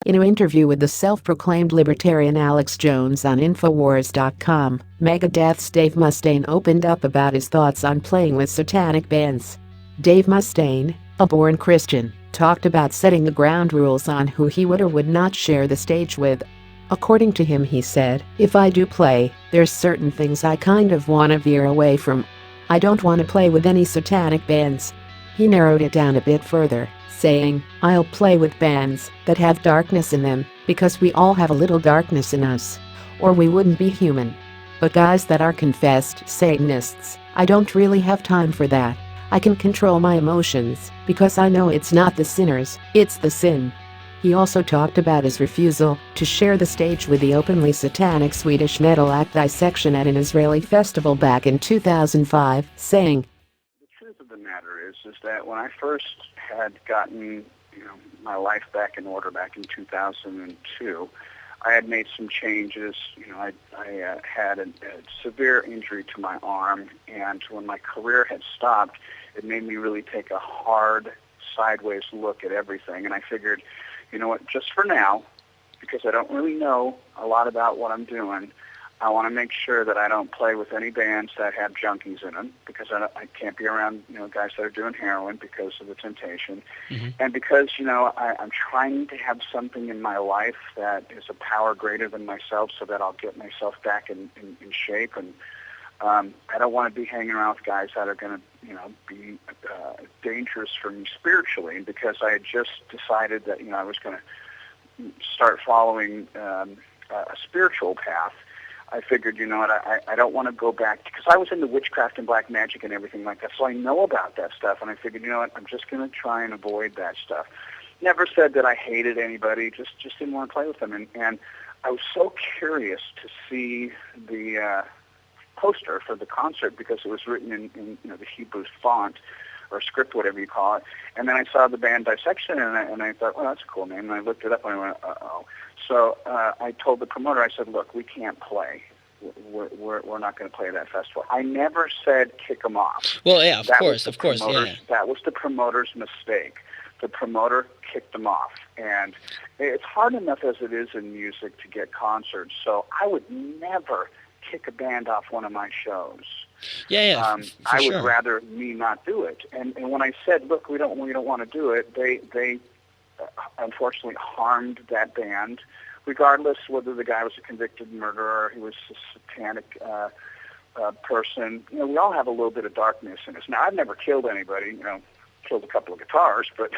In an interview with the self-proclaimed libertarian Alex Jones on Infowars.com, Megadeth's Dave Mustaine opened up about his thoughts on playing with satanic bands. Dave Mustaine, a born Christian, talked about setting the ground rules on who he would or would not share the stage with. According to him, he said, "If I do play, there's certain things I kind of want to veer away from. I don't want to play with any satanic bands." He narrowed it down a bit further, saying, "I'll play with bands that have darkness in them, because we all have a little darkness in us. Or we wouldn't be human. But guys that are confessed Satanists, I don't really have time for that. I can control my emotions, because I know it's not the sinners, it's the sin." He also talked about his refusal to share the stage with the openly satanic Swedish metal act Dissection at an Israeli festival back in 2005, saying, "The truth of the matter is that when I first had gotten, my life back in order back in 2002, I had made some changes. I had a severe injury to my arm, and when my career had stopped, it made me really take a hard, sideways look at everything. And I figured, you know what, just for now, because I don't really know a lot about what I'm doing, I want to make sure that I don't play with any bands that have junkies in them, because I can't be around, guys that are doing heroin because of the temptation. Mm-hmm. And because, I'm trying to have something in my life that is a power greater than myself, so that I'll get myself back in shape. And I don't want to be hanging around with guys that are going to, be dangerous for me spiritually. And because I had just decided that, I was going to start following a spiritual path, I figured, I don't want to go back, because I was into witchcraft and black magic and everything like that, so I know about that stuff, and I figured, I'm just going to try and avoid that stuff. Never said that I hated anybody, just didn't want to play with them, and I was so curious to see the poster for the concert, because it was written in the Hebrew font, or script, whatever you call it, and then I saw the band Dissection, and I thought, well, that's a cool name, and I looked it up, and I went, uh-oh. So I told the promoter, I said, look, we can't play. We're not going to play that festival. I never said kick them off. Well, yeah, of course, yeah. That was the promoter's mistake. The promoter kicked them off. And it's hard enough as it is in music to get concerts, so I would never kick a band off one of my shows. I would rather me not do it. And when I said, look, we don't want to do it, they unfortunately harmed that band, regardless whether the guy was a convicted murderer or he was a satanic person. We all have a little bit of darkness in us. Now, I've never killed anybody, killed a couple of guitars, but,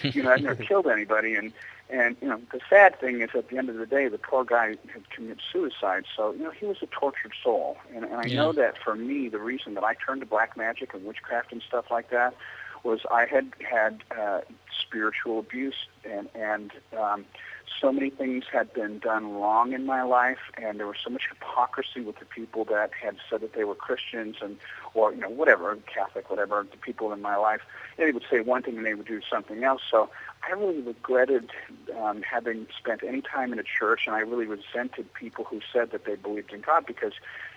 I've never killed anybody. And the sad thing is, at the end of the day, the poor guy had committed suicide. So, he was a tortured soul. And I know that for me, the reason that I turned to black magic and witchcraft and stuff like that was I had spiritual abuse, and so many things had been done wrong in my life, and there was so much hypocrisy with the people that had said that they were Christians or whatever, Catholic, whatever, the people in my life. They would say one thing and they would do something else. So I really regretted having spent any time in a church, and I really resented people who said that they believed in God, because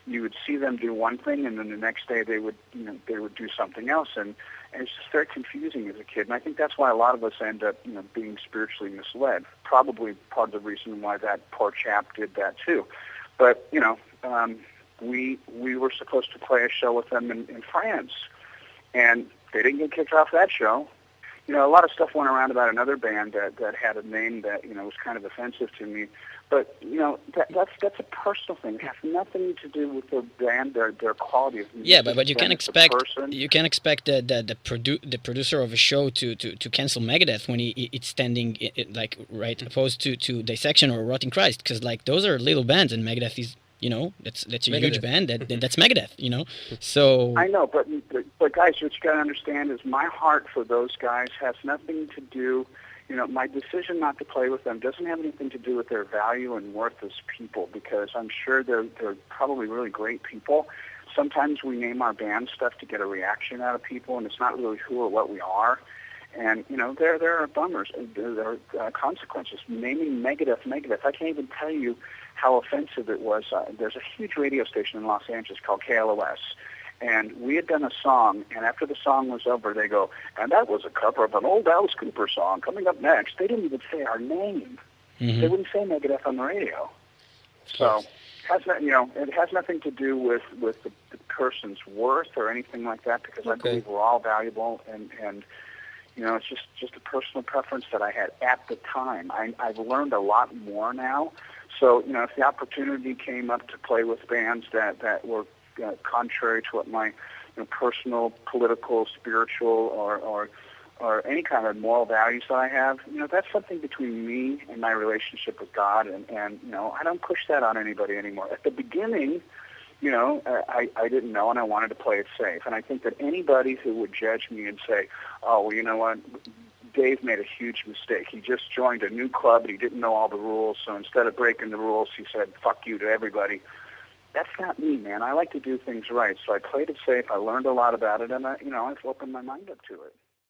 you would see them do one thing, and then the next day they would do something else, and it's just very confusing as a kid. And I think that's why a lot of us end up, being spiritually misled. Probably part of the reason why that poor chap did that too. But we were supposed to play a show with them in France, and they didn't get kicked off that show. A lot of stuff went around about another band that had a name that was kind of offensive to me. But that's a personal thing. It has nothing to do with the band, their quality of music. Yeah, but you can expect the producer of a show to cancel Megadeth when it's standing right opposed to Dissection or Rotting Christ, because those are little bands, and Megadeth is that's a Megadeth. Huge band. That's Megadeth. So I know, but guys, what you got to understand is my heart for those guys has nothing to do. My decision not to play with them doesn't have anything to do with their value and worth as people, because I'm sure they're probably really great people. Sometimes we name our band stuff to get a reaction out of people, and it's not really who or what we are. And, there are bummers. There are consequences. Naming Megadeth, I can't even tell you how offensive it was. There's a huge radio station in Los Angeles called KLOS. And we had done a song, and after the song was over, they go, and that was a cover of an old Alice Cooper song. Coming up next, they didn't even say our name. they wouldn't say Megadeth on the radio. So it has nothing to do with the person's worth or anything like that, because I believe we're all valuable, and it's just a personal preference that I had at the time. I've learned a lot more now. So, if the opportunity came up to play with bands that were contrary to what my personal, political, spiritual, or any kind of moral values that I have, that's something between me and my relationship with God, and I don't push that on anybody anymore. At the beginning, I didn't know, and I wanted to play it safe. And I think that anybody who would judge me and say, oh, well, you know what, Dave made a huge mistake. He just joined a new club, and he didn't know all the rules, so instead of breaking the rules, he said, fuck you to everybody. That's not me, man. I like to do things right. So I played it safe. I learned a lot about it, and I've opened my mind up to it.